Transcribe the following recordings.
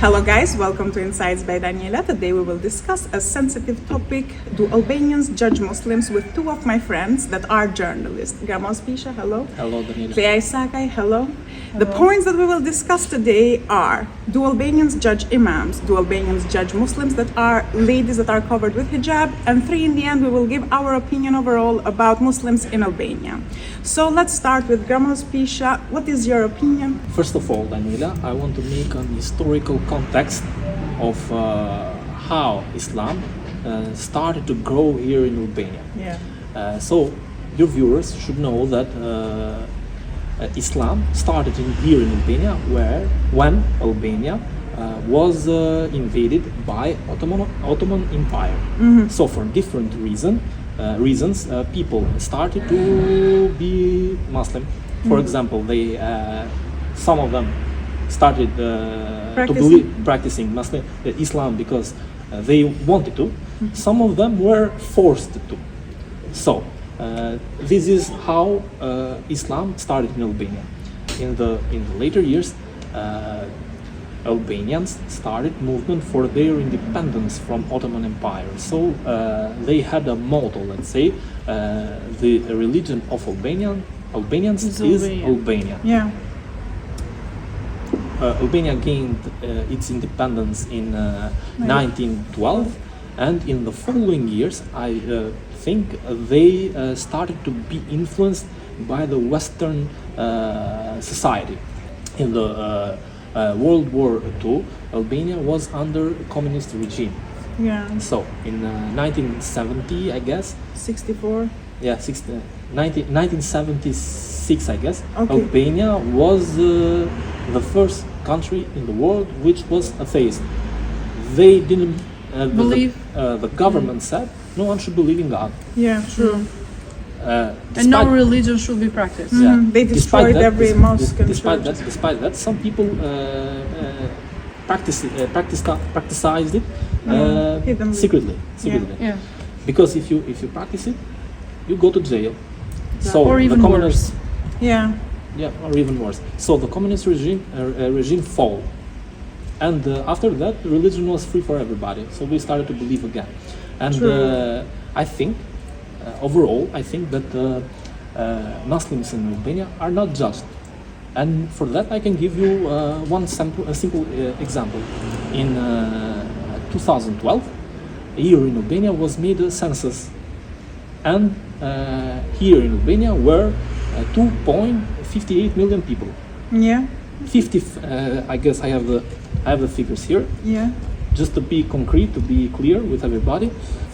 Hello guys, welcome to Insights by Daniela. Today we will discuss a sensitive topic. Do Albanians judge Muslims with two of my friends that are journalists. Gramos Pisha, hello. Hello, Daniela. Clea Isakai, hello. The points that we will discuss today are: do Albanians judge Imams? Do Albanians judge Muslims that are ladies that are covered with hijab? And three, in the end, we will give our opinion overall about Muslims in Albania. So let's start with Gramos Pisha. What is your opinion? First of all, Daniela, I want to make an historical context of how Islam started to grow here in Albania. Yeah. So your viewers should know that Islam started here in Albania when Albania was invaded by Ottoman Empire. Mm-hmm. So for different reasons, people started to be Muslim. For example, some of them started practicing Muslim Islam because they wanted to. Some of them were forced to. So this is how Islam started in Albania. In the later years, Albanians started movement for their independence from Ottoman Empire. So they had a motto, let's say, the religion of Albanians is Albania. Yeah. Albania gained its independence in 1912, and in the following years, I think they started to be influenced by the Western society. In the World War II, Albania was under a communist regime. Yeah. So in 1970, I guess. 64. Yeah, 1976, I guess. Okay. Albania was the first country in the world which was atheist. They didn't believe. The government said no one should believe in God. Yeah, true. And no religion should be practiced. Yeah. They destroyed every mosque and despite church. that, some people practiced it Hiddenly. secretly. Yeah. Because if you practice it, you go to jail. So Or even the communist, worse. Yeah. yeah, or even worse. So the communist regime fall, and after that, religion was free for everybody. So we started to believe again, and I think. Overall, I think that Muslims in Albania are not judged, and for that I can give you a simple example. In 2012, here in Albania was made a census, and here in Albania were 2.58 million people. Yeah. I guess I have the figures here. Yeah. Just to be concrete, to be clear with everybody,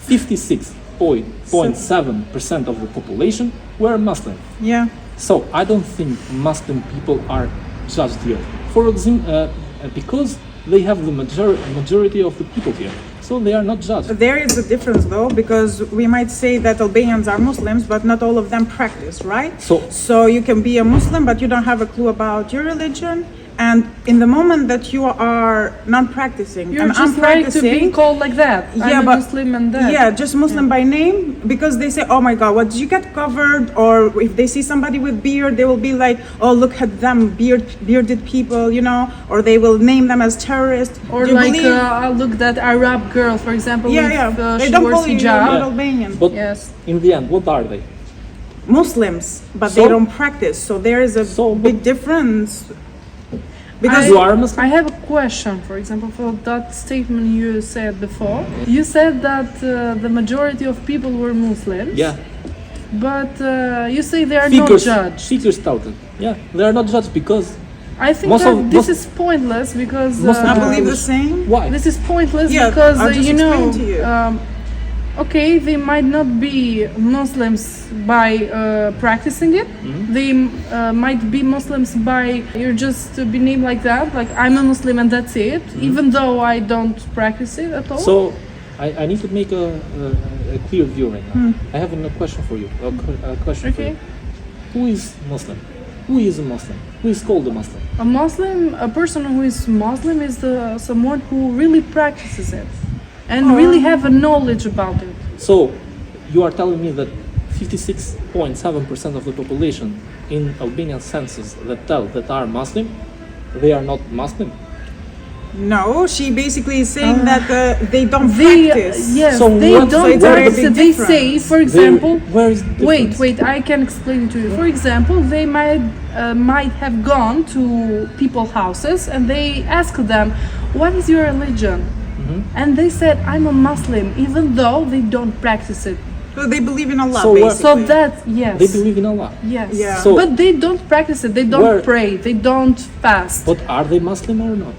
56.7% of the population were Muslim. Yeah. So I don't think Muslim people are judged here. For example, because they have the majority of the people here, so they are not judged. There is a difference though, because we might say that Albanians are Muslims, but not all of them practice, right? So you can be a Muslim, but you don't have a clue about your religion. And in the moment that you are non-practicing You're and just right to unpracticing, be called like that. yeah, I'm but a Muslim and that. yeah, just Muslim by name, because they say, "Oh my God, what did you get covered?" Or if they see somebody with beard, they will be like, "Oh, look at them, bearded people," you know, or they will name them as terrorists. Or Do you like, believe- look, that Arab girl, for example, yeah, with, yeah, they she don't wears call you you're hijab. not Albanian. But Yes. in the end, what are they? Muslims, but So- they don't practice. So there is a big difference. Because You are Muslim? I have a question, for example, for that statement you said before. You said that the majority of people were Muslims. Yeah. But you say they are not judged. Figures tell them. Yeah, they are not judged because I think most that of- this most- is pointless because I believe the same. why? this is pointless Yeah, because I'll just you know, explain to you. Okay, they might not be Muslims by practicing it. They might be Muslims by you're just to be named like that, like I'm a Muslim and that's it. Even though I don't practice it at all. So I need to make a clear view right now. I have a question for you. A question for Okay. you. Who is Muslim? Who is a Muslim? Who is called a Muslim? A Muslim, a person who is Muslim is someone who really practices it and really have a knowledge about it. So you are telling me that 56.7% of the population in Albanian census that are Muslim, they are not Muslim? No, she basically is saying that they don't They practice. yes, So they what- don't it's a very practice big it. They difference. say, for example, where is the wait, difference? I can explain it to you. For example, they might have gone to people's houses and they asked them, "What is your religion?" And they said, "I'm a Muslim," even though they don't practice it. So they believe in Allah, So what- basically. So that yes, They believe in Allah. yes, Yeah. So- but they don't practice it. They don't Where- pray. They don't fast. But are they Muslim or not?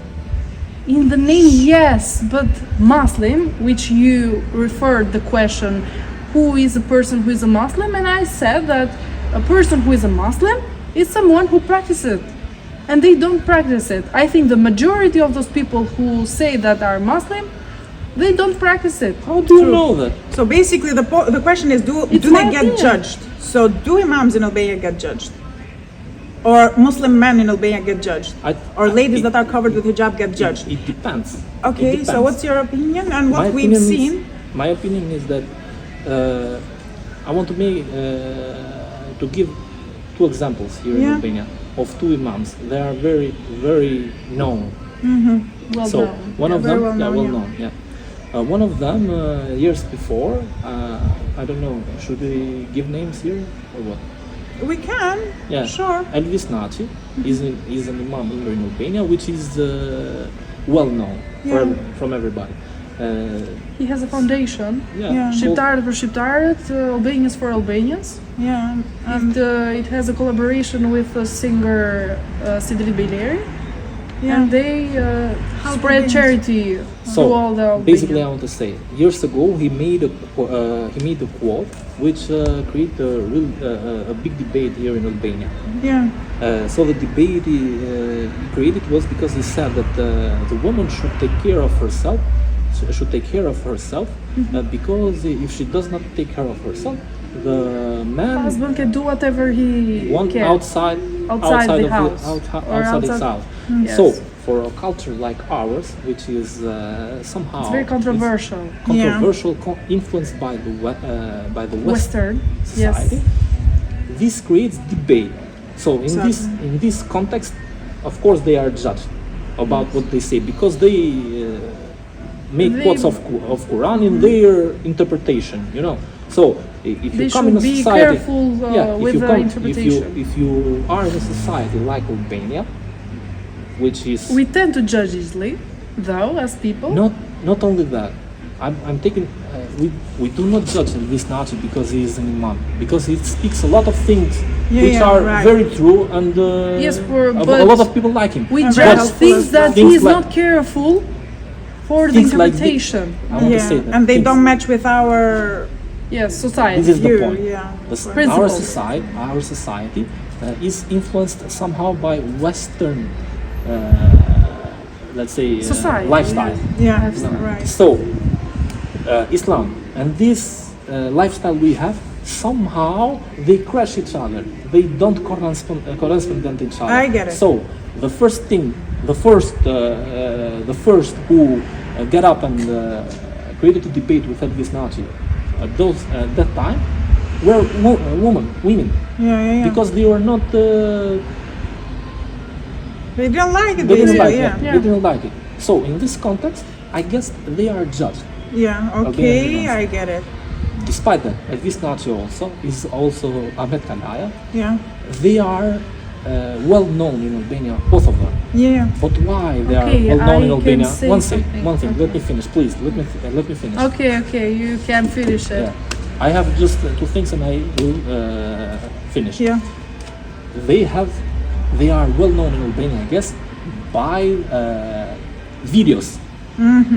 In the name, yes, but Muslim, which you referred the question, who is a person who is a Muslim, and I said that a person who is a Muslim is someone who practices it, and they don't practice it. I think the majority of those people who say that are Muslim, they don't practice it. How do you know that? So basically, the question is, do It's they my get opinion. judged? So do imams in Albania get judged? Or Muslim men in Albania get judged? Or ladies it- that are covered with hijab get judged? It depends. Okay, It so depends. what's your opinion and My what we've opinion seen? My opinion is that I want to make to give two examples here in Yeah. Albania of two imams. They are very, very known. Well So done. one of Very them, well known, well yeah. known, yeah. One of them years before, I don't know, should we give names here or what? We can, Yeah, sure. Elvis Naci is an imam here in Albania, which is well known Yeah. from everybody. He has a foundation. Yeah. Shqiptarët për Shqiptarët, Albanians for Albanians. Yeah. It has a collaboration with a singer Sidri Beyleri. Yeah. And they Help spread Albanians. charity So to all the basically, I Albanians. want to say, years ago he made a quote which created a real a big debate here in Albania. Yeah. So the debate he created was because he said that the woman should take care of herself, because if she does not take care of herself, the man Husband can do whatever he one can. outside the of house. Or outside his outside- house. Yes. So for a culture like ours, which is somehow It's very controversial. influenced by the Western Western, yes. society, this creates debate. So in Exactly. in this context, of course they are judged about what they say because they make They- quotes of Quran in their interpretation. You know, so if They you come in a should be society, careful if with you the come, interpretation. if you are in a society like Albania, which is We tend to judge easily, though, as people. not only that, I'm taking we do not judge this Nazi because he is an imam, because he speaks a lot of things which yeah, are right. very true and Yes, a lot of people like him. We And judge very helpful things as well. that he Things is like- not careful for the Things like interpretation. I want to say Yeah. that And they things- don't match with our Yes, society. This is the view. point. Yeah. Our Principles. society is influenced somehow by Western, let's say, Society, lifestyle. Yeah. Lifestyle. Right. So, Islam and this lifestyle we have, somehow they crash each other. They don't correspond each other. I get it. So the first thing, the first who get up and created a debate with Elvis Naci at that time were women, Yeah. because they were not. They didn't like it. They didn't basically, like yeah. it. They didn't like it. So in this context, I guess they are judged. Yeah. Okay, Albanians. I get it. Despite that, Elvis Naci is also Ahmet Kalaya. Yeah. They are well known in Albania, both of them. Yeah. But why they Okay, are well known I in can Albania? say One thing. something. Let me finish, please. Let me finish. Okay, you can finish it. Yeah. I have just two things, and I will finish. Yeah. They are well known in Albania, I guess, by videos,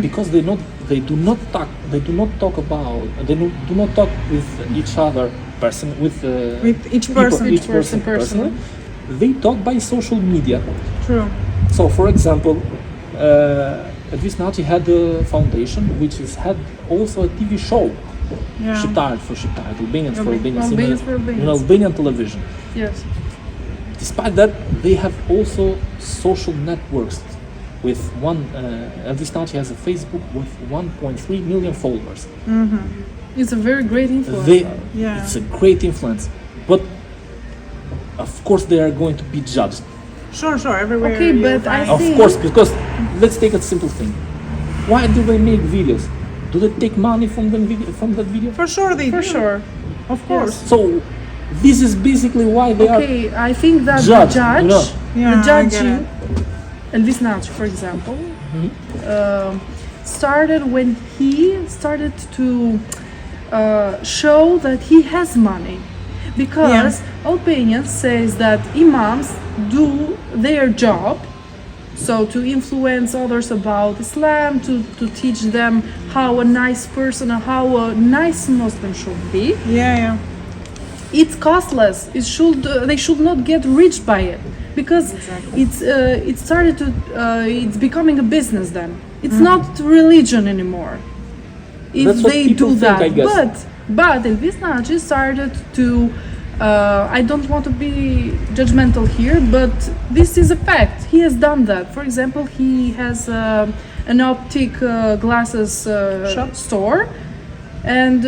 because they do not talk with each other With each people- person. each person personally. They talk by social media. True. So, for example, Elvis Naci had a foundation which had also a TV show. Yeah. Shqiptarët for Shqiptarët, Albanians for Albanians, Albanians for Albanians. in Albanian television. Yes. Despite that, they have also social networks with Elvis Naci has a Facebook with 1.3 million followers. It's a very great influence. Yeah. It's a great influence, but of course they are going to be judged. Sure. Everywhere. Okay, you but find- I Of think- course, because let's take a simple thing. Why do they make videos? Do they take money from that video? For sure they For do. sure. Of course. So this is basically why they Okay, I think that Judge, the judge, you know. Yeah, the I get judging, Elvis Naci, for example, started when he started to show that he has money, because Albanians says that imams do their job, so to influence others about Islam, to teach them how a nice person, how a nice Muslim should be. Yeah. It's costless. They should not get rich by it, because it started to it's becoming a business then. It's not religion anymore. If That's what they people do think, that, I guess. but Elvis Naci started to. I don't want to be judgmental here, but this is a fact. He has done that. For example, he has an optic glasses store, and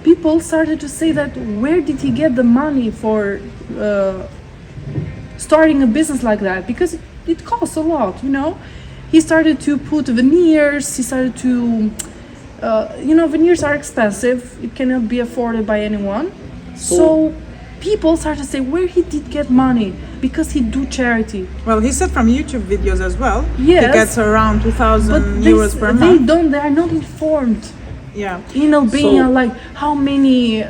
people started to say that where did he get the money for starting a business like that, because it costs a lot, you know. He started to put veneers, he started to veneers are expensive, it cannot be afforded by anyone. So people started to say where he did get money, because he do charity. Well, he said from YouTube videos as well. Yes. He gets around 2,000 But euros per month. they are not informed. Yeah. In Albania, So- like how many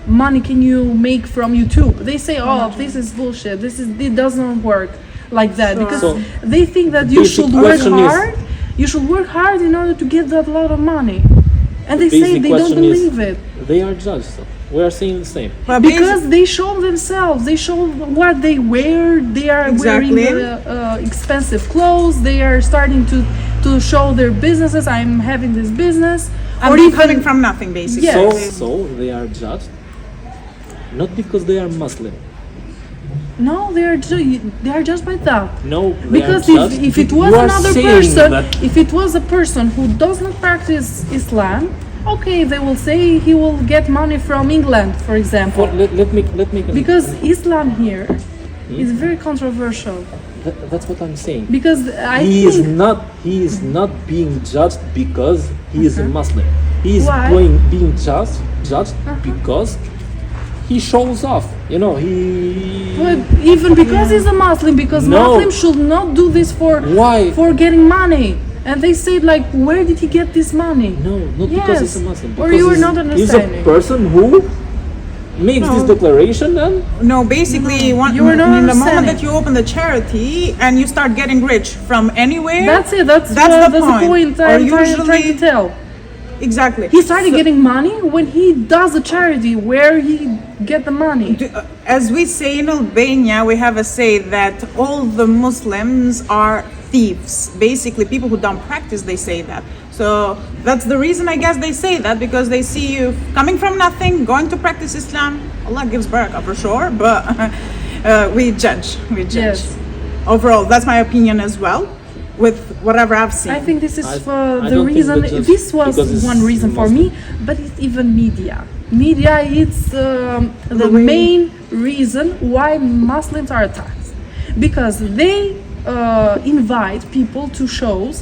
money can you make from YouTube? They say, oh, this is bullshit. It does not work like that, because So- they think that you basic should work question is- hard. You should work hard in order to get that lot of money, and they say basic they don't question is- believe it. They are judged. So we are saying the same. But Because they show themselves, they show what they wear. They are Exactly. wearing expensive clothes. They are starting to show their businesses. I'm having this business, and they're coming from nothing, basically. Yes. So they are judged not because they are Muslim. no, they are judged by that. No, they Because are judged. if it was You are another saying person, that if it was a person who does not practice Islam, okay, they will say he will get money from England, for example. let me Because Islam here is very controversial. that's what I'm saying. Because I he think is not being judged because he is a Muslim. He is Why? being judged because he shows off. You know, but even because he's a Muslim, because No. Muslims should not do this Why? for getting money. And they said, like, where did he get this money? No, not because Yes. he's a Muslim. Or Because you are not he's a understanding. person who makes this No. declaration and No, basically, You are not in the moment understanding. that you open the charity and you start getting rich from anywhere. That's it. That's the the point Or I'm trying usually, to tell. exactly. He started getting money when he does a charity. Where he get the money? As we say in Albania, we have a say that all the Muslims are thieves. Basically, people who don't practice, they say that. So that's the reason, I guess, they say that, because they see you coming from nothing, going to practice Islam. Allah gives barakah for sure, but we judge. Yes. Overall, that's my opinion as well, with whatever I've seen. I think this is I the don't think reason. that just This was because it's one reason for me, but it's even media. Media, it's the way- main reason why Muslims are attacked, because they invite people to shows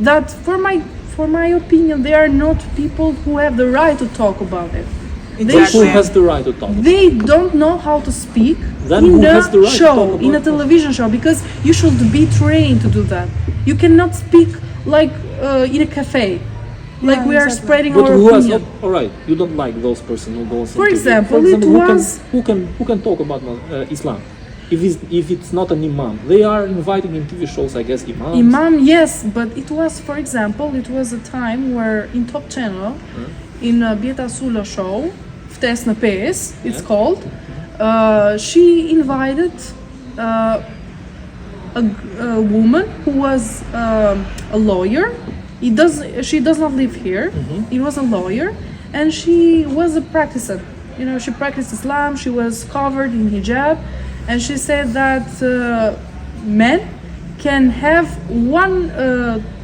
that, for my opinion, they are not people who have the right to talk about it. who Exactly. has the right to talk? They don't know how to speak Then in who the has the right to show, talk in a about it? television show, because you should be trained to do that. You cannot speak like in a cafe, like we are exactly. spreading But our who has opinion. all right? You don't like those person who goes. For into- example, it who can talk about Islam? If it's not an imam, they are inviting in TV shows, I guess, imams. Imam, yes, but it was, for example, it was a time where in Top Channel, in Bjeta Sula show, Ftes në Pes, it's called, she invited a woman who was a lawyer. She does not live here. It was a lawyer, and she was a practicer. You know, she practiced Islam. She was covered in hijab, and she said that men can have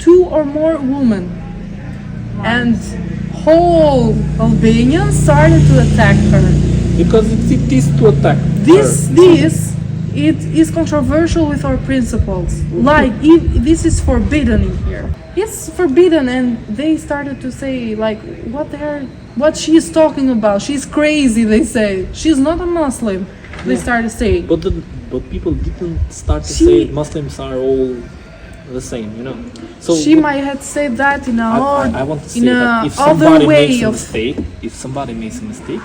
two or more women, and whole Albania started to attack her. Because it is to attack. This it is controversial with our principles. Like, if this is forbidden in here. It's forbidden, and they started to say, like, what she is talking about. She's crazy, they say. She's not a Muslim, they started saying. But people didn't start to say Muslims are all the same, you know. So she might have said that in I want to say in that a if somebody other way makes a of mistake,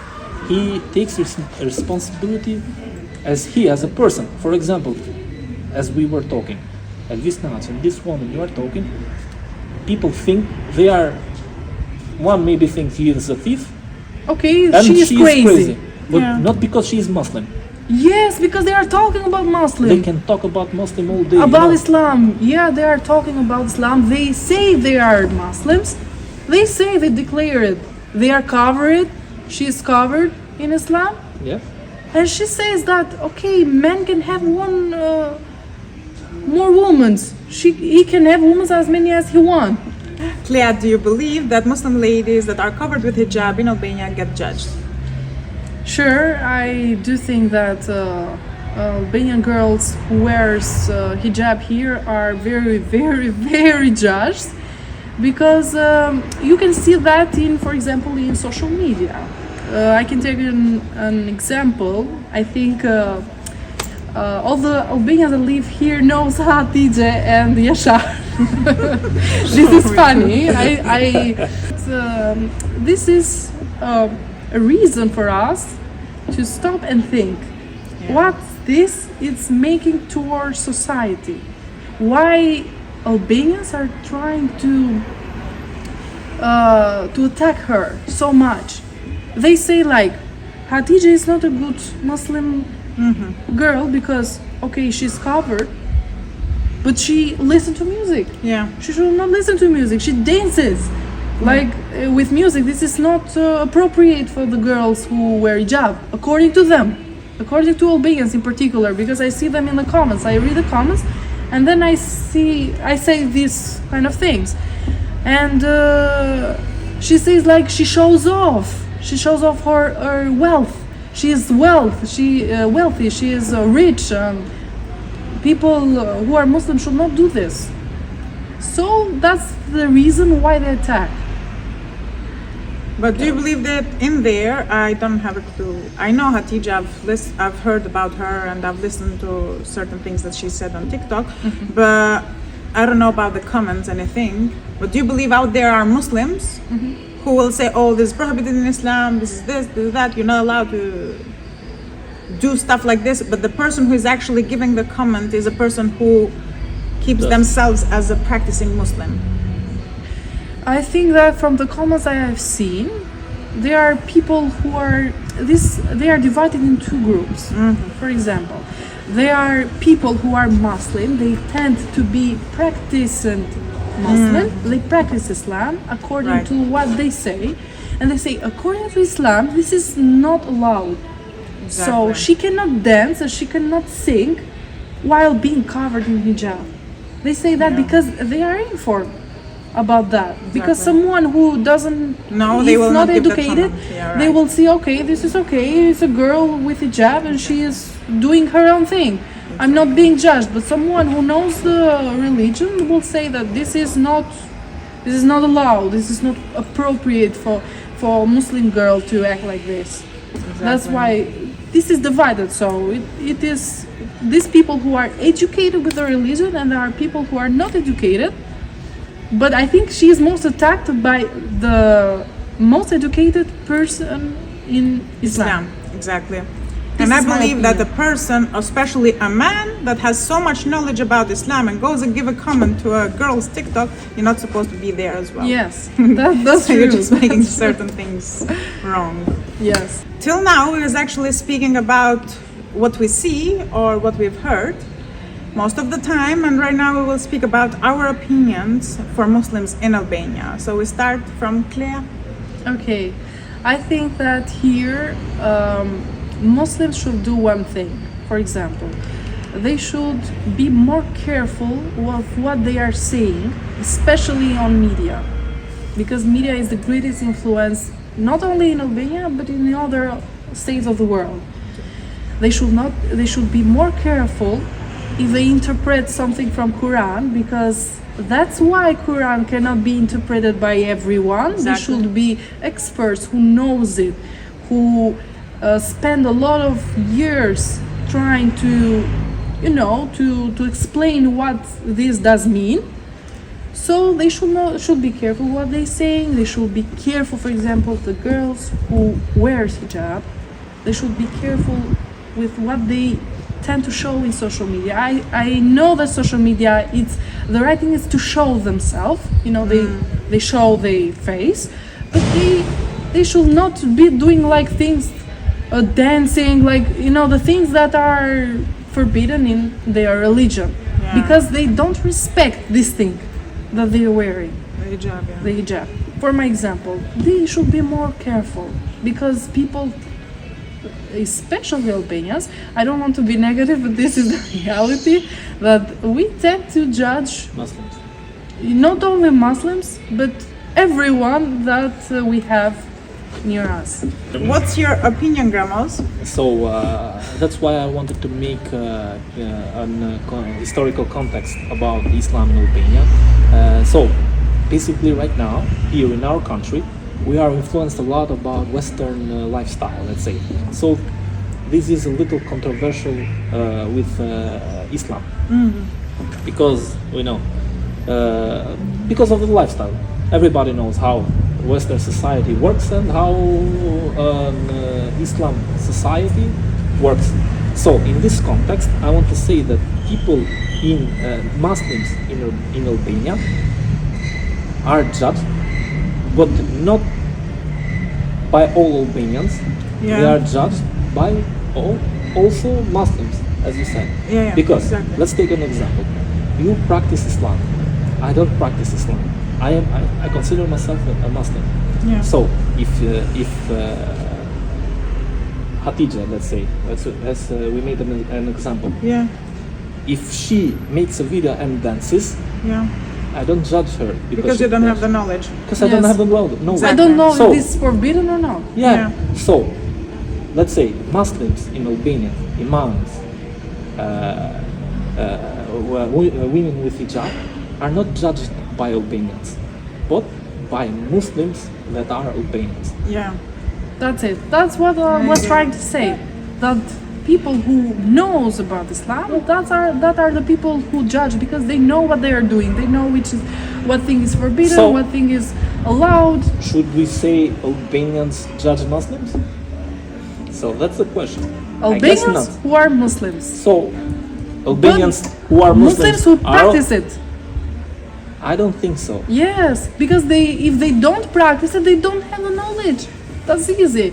he takes responsibility as a person. For example, as we were talking, at this night and this woman you are talking, people think they are. One maybe thinks he is a thief. Okay, And she is crazy. But Yeah. not because she is Muslim. Yes, because they are talking about Muslim. They can talk about Muslim all day. About you know. Islam. Yeah, they are talking about Islam. They say they are Muslims. They say they declare it. They are covered. She is covered in Islam. Yeah. And she says that, okay, men can have one more women. He can have women as many as he wants. Clea, do you believe that Muslim ladies that are covered with hijab in Albania get judged? Sure, I do think that Albanian girls who wears hijab here are very, very, very judged, because you can see that in, for example, in social media. I can take an example. I think all the Albanians that live here knows Hatice and Yashar. This is funny. This is a reason for us to stop and think what this is making to our society. Why Albanians are trying to attack her so much. They say like Hatice is not a good Muslim girl because okay, she's covered, but she listens to music. Yeah. She should not listen to music. She dances. Like with music, this is not appropriate for the girls who wear hijab, according to them, according to Albanians in particular, because I see them in the comments. I read the comments, and then I say these kind of things, and she says like she shows off her wealth. She is wealthy. She is rich. People who are Muslim should not do this. So that's the reason why they attack. But do you believe that in there, I don't have a clue. I know Hatice, I've heard about her and I've listened to certain things that she said on TikTok, but I don't know about the comments, anything. But do you believe out there are Muslims who will say, oh, this is prohibited in Islam, this is that, you're not allowed to do stuff like this, but the person who is actually giving the comment is a person who keeps themselves as a practicing Muslim? I think that from the comments I have seen, there are people who are they are divided in two groups. For example, there are people who are Muslim. They tend to be practicing Muslim. They practice Islam according to what they say, and they say according to Islam this is not allowed. So she cannot dance and she cannot sing while being covered in hijab. They say that because they are informed about that. Because someone who doesn't is not educated, they will see, okay, this is okay, it's a girl with hijab and she is doing her own thing. I'm not being judged. But someone who knows the religion will say that this is not allowed, this is not appropriate for a Muslim girl to act like this. That's why this is divided. So it is these people who are educated with the religion, and there are people who are not educated. But I think she is most attacked by the most educated person in Islam. Exactly. And I believe that a person, especially a man that has so much knowledge about Islam and goes and give a comment to a girl's TikTok, you're not supposed to be there as well. Yes, that's So true. you're just making certain things wrong. Yes. Till now, we was actually speaking about what we see or what we've heard most of the time, and right now we will speak about our opinions for Muslims in Albania. So we start from Claire. Okay, I think that here Muslims should do one thing. For example, they should be more careful of what they are saying, especially on media, because media is the greatest influence not only in Albania but in the other states of the world. They should be more careful if they interpret something from Quran, because that's why Quran cannot be interpreted by everyone. Exactly. There should be experts who knows it, who spend a lot of years trying to, to explain what this does mean. So they should be careful what they're saying. They should be careful, for example, the girls who wear hijab. They should be careful with what they tend to show in social media. I know that social media, the right thing is to show themselves. They show their face, but they should not be doing like things, dancing, like the things that are forbidden in their religion, because they don't respect this thing that they are wearing. The hijab, yeah. The hijab. For my example, they should be more careful, because people, especially Albanians, I don't want to be negative, but this is the reality, that we tend to judge Muslims. not only Muslims, but everyone that we have near us. What's your opinion, Gramos? So that's why I wanted to make historical context about Islam in Albania. So basically right now, here in our country, we are influenced a lot about Western lifestyle, let's say. So this is a little controversial with Islam, because we know, because of the lifestyle. Everybody knows how Western society works and how Islam society works. So in this context, I want to say that people Muslims in Albania are judged, but not by all Albanians. Yeah. They are judged by also Muslims, as you said. Yeah, Because exactly. let's take an example. You practice Islam. I don't practice Islam. I consider myself a Muslim. Yeah. So if Hatija, let's say, as we made an example, Yeah, if she makes a video and dances, yeah. I don't judge her Because you don't have the knowledge. because I don't Yes. have the knowledge. I don't know So- if this is forbidden or not. Yeah. So, let's say Muslims in Albania, Imams, women with hijab, are not judged by Albanians, but by Muslims that are Albanians. Yeah. That's it. That's what I was trying to say. That people who knows about Islam, that are the people who judge, because they know what they are doing. They know what thing is forbidden, So- what thing is allowed. Should we say Albanians judge Muslims? So that's the question. I guess not. Albanians who are Muslims. So Albanians who are Muslims who are- practice it. I don't think so. Yes, because if they don't practice it, they don't have the knowledge. That's easy.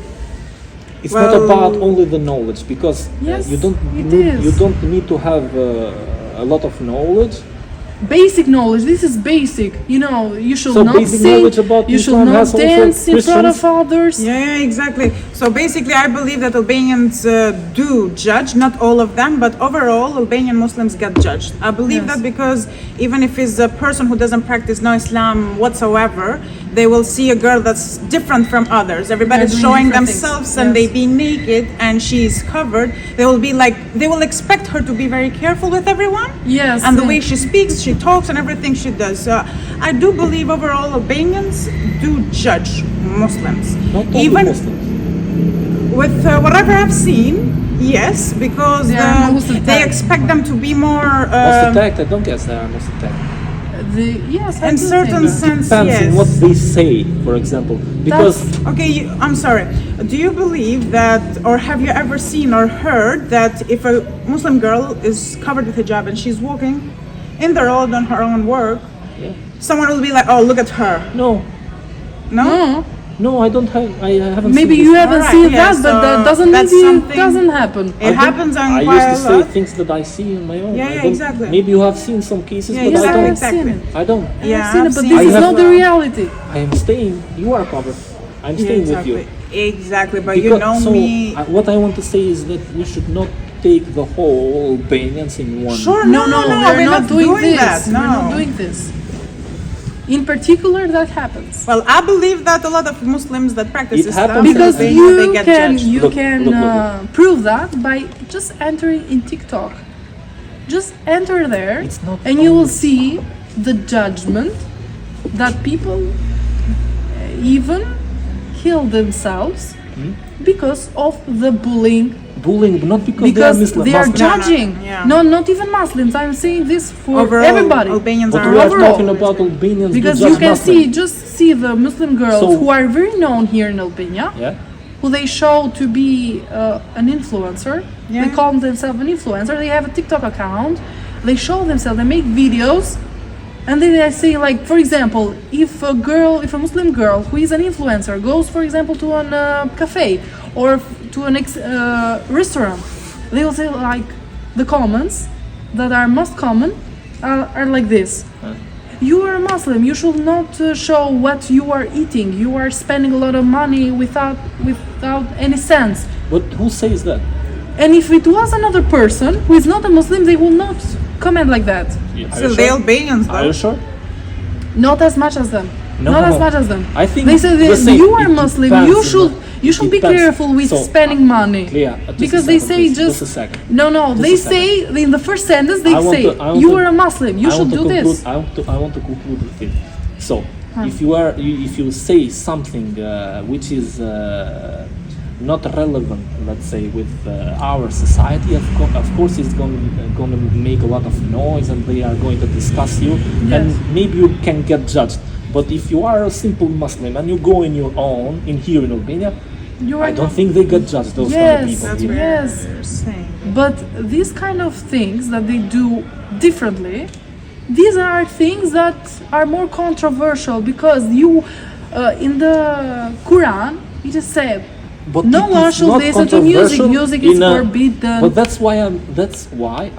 It's Well- not about only the knowledge, because Yes, you don't it need, is. you don't need to have a lot of knowledge. Basic knowledge. This is basic. You should So not basic sing. knowledge about You should Islam not has also dance in front of Christians. others. Yeah, exactly. So basically, I believe that Albanians do judge, not all of them, but overall, Albanian Muslims get judged. I believe Yes. that because even if it's a person who doesn't practice no Islam whatsoever, they will see a girl that's different from others. Everybody's doing showing different themselves things. and Yes. they be naked and she's covered. They will expect her to be very careful with everyone. Yes. And the way she speaks, she talks, and everything she does. So I do believe overall Albanians do judge Muslims. Not only Even Muslims. with whatever I've seen, yes, because They are most they attacked. expect them to be more. Most attacked, I don't guess they are most attacked. Yes, I In do certain think that. sense, Depends yes. on what they say, for example. Because Okay, I'm sorry. Do you believe that, or have you ever seen or heard that if a Muslim girl is covered with hijab and she's walking in the road on her own work, yeah. someone will be like, "Oh, look at her." No, No. no, I haven't. Maybe seen you this. haven't Alright, seen yeah, that, but so that doesn't mean that's it something- doesn't happen. It happens on I quite used a to say lot. things that I see on my own. Yeah, I yeah, don't- exactly. Maybe you have seen some cases, Yeah, but exactly, I don't. I've seen it. exactly. I don't. Yeah, I've seen it, I've but seen this I is have- not the reality. I am staying. You are covered. I'm Yeah, staying exactly. with you. Exactly, but you know so me. what I want to say is that we should not take the whole Albanians in one. Sure, No, no, we're not doing this. that. No. We're not doing this. In particular, that happens. Well, I believe that a lot of Muslims that practice It Islam, happens Because they you get can judged. you Look, can look. prove that by just entering in TikTok. Just enter there, It's not and you will only- see the judgment that people even kill themselves because of the bullying. Bullying, not because Because they they are Muslim. judging. yeah. No, not even Muslims. I'm saying this for Overall, everybody. Albanians But are we are overall. talking about Albanians who Because judge you can Muslim. see, just see the Muslim girls So- who are very known here in Albania, Yeah. who they show to be an influencer. Yeah. They call themselves an influencer. They have a TikTok account. They show themselves. They make videos, and then they say, like, for example, if a Muslim girl who is an influencer goes, for example, to an cafe or to an restaurant, they will say like the comments that are most common are like this. You are a Muslim. You should not show what you are eating. You are spending a lot of money without any sense. But who says that? And if it was another person who is not a Muslim, they will not comment like that. Are So you the sure? Albanians, Are though. you sure? Not as much as them. No, Not no, as no. much as them. I think they say the that same. you are It Muslim. depends, You you should know. you should It be depends. careful with So, spending money. Clea, just Because a they second, say please. just Just a second. no. Just They a say in the first sentence they I want say to- I want you to- are a Muslim. You I should want do to this. conclude, I want to conclude with it. So, if you say something which is not relevant, let's say, with our society, of course it's going to make a lot of noise, and they are going to discuss you, and maybe you can get judged. But if you are a simple Muslim and you go in your own, in here in Albania, You are I don't not- think they get judged. Those kind of Yes, people. That's here. what Yes. you're saying. But these kind of things that they do differently, these are things that are more controversial because you, in the Quran, it is said, But no it one is should not listen to music. controversial Music is in a- forbidden. But that's why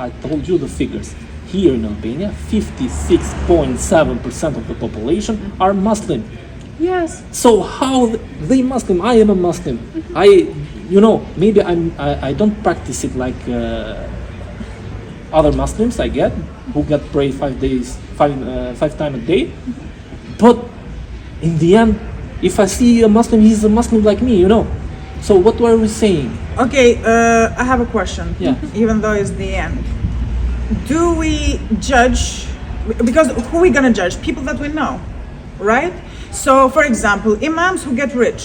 I told you the figures. Here in Albania, 56.7% of the population are Muslim. Yes. So how they Muslim? I am a Muslim. Maybe I don't practice it like other Muslims I get who get pray 5 times a day. But in the end, if I see a Muslim, he's a Muslim like me, So what were we saying? Okay, I have a question. Yeah. Even though it's the end. Do we judge, because who are we gonna judge? People that we know, right? So, for example, imams who get rich,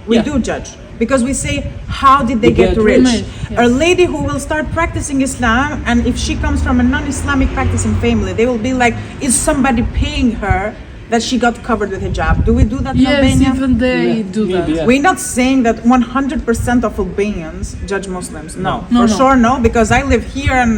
we Yeah. do judge. Because we say, how did they They get get rich? rich, yes. A lady who will start practicing Islam, and if she comes from a non-Islamic practicing family, they will be like, is somebody paying her that she got covered with hijab? Do we do that in Yes, Albania? even they Yeah, do maybe, that. yeah. We're not saying that 100% of Albanians judge Muslims. No, No, for no. sure no, because I live here and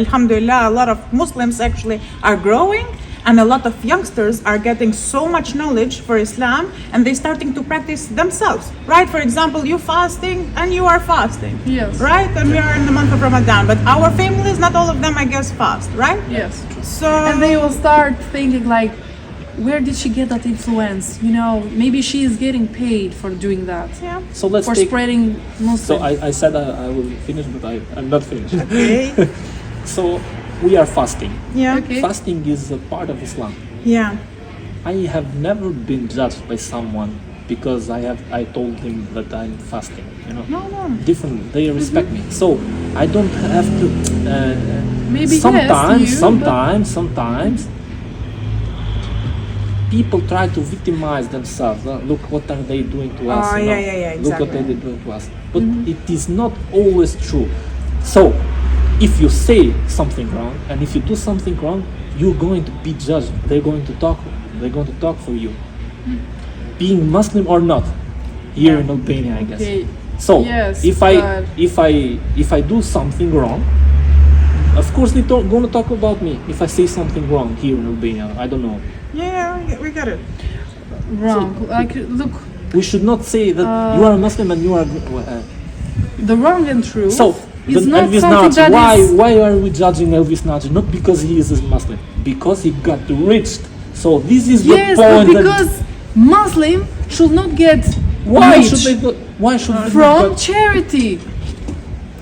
alhamdulillah, a lot of Muslims actually are growing, and a lot of youngsters are getting so much knowledge for Islam, and they're starting to practice themselves, right? For example, you fasting and you are fasting, Yes. right? And we are in the month of Ramadan, but our families, not all of them, I guess, fast, right? Yes. So And they will start thinking like, where did she get that influence? Maybe she is getting paid for doing that. yeah. So let's For take. spreading Muslims. So I said I will finish, but I'm not finished. Okay. So we are fasting. Yeah. Okay. Fasting is a part of Islam. Yeah. I have never been judged by someone because I told him that I'm fasting. No. Different. They respect me, so I don't have to. Maybe yes, sometimes, you, sometimes people try to victimize themselves. Look what are they doing to us? Oh, you know? yeah, Look what exactly. they're doing to us. But it is not always true. So, if you say something wrong and if you do something wrong, you're going to be judged. They're going to talk. They're going to talk for you. Being Muslim or not, here in Albania, I guess. Okay. So Yes, if I do something wrong, of course they don't gonna talk about me. If I say something wrong here in Albania, I don't know. Yeah, we got it. Wrong. Like, look, We should not say that you are a Muslim and you are. the wrong and true So is the not Elvis something Nagy. that is. Why are we judging Elvis Nagy? Not because he is a Muslim, because he got rich. So this is the Yes, point. but because Muslim should not get Why rich should they? Why should they from not charity.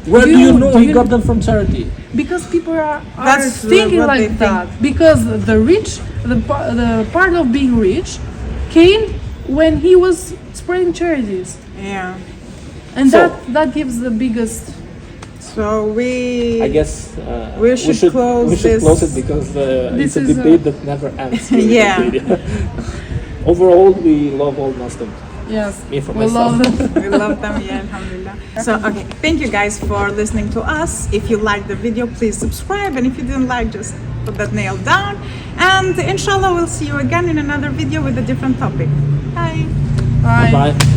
Where do you know do he you- got them from charity? because people are That's thinking what they like that. Because the rich, the part of being rich, came when he was spreading charities, Yeah. and So- that gives the biggest. So we. I guess we should close we should this. close it because This it's a is debate that never ends. Really, Yeah. really. Overall, we love all Muslims. Yes, Me for we myself. love them. We love them, yeah, alhamdulillah. So, okay, thank you guys for listening to us. If you liked the video, please subscribe. And if you didn't like, just put that nail down. And inshallah, we'll see you again in another video with a different topic. Bye. Bye. Bye.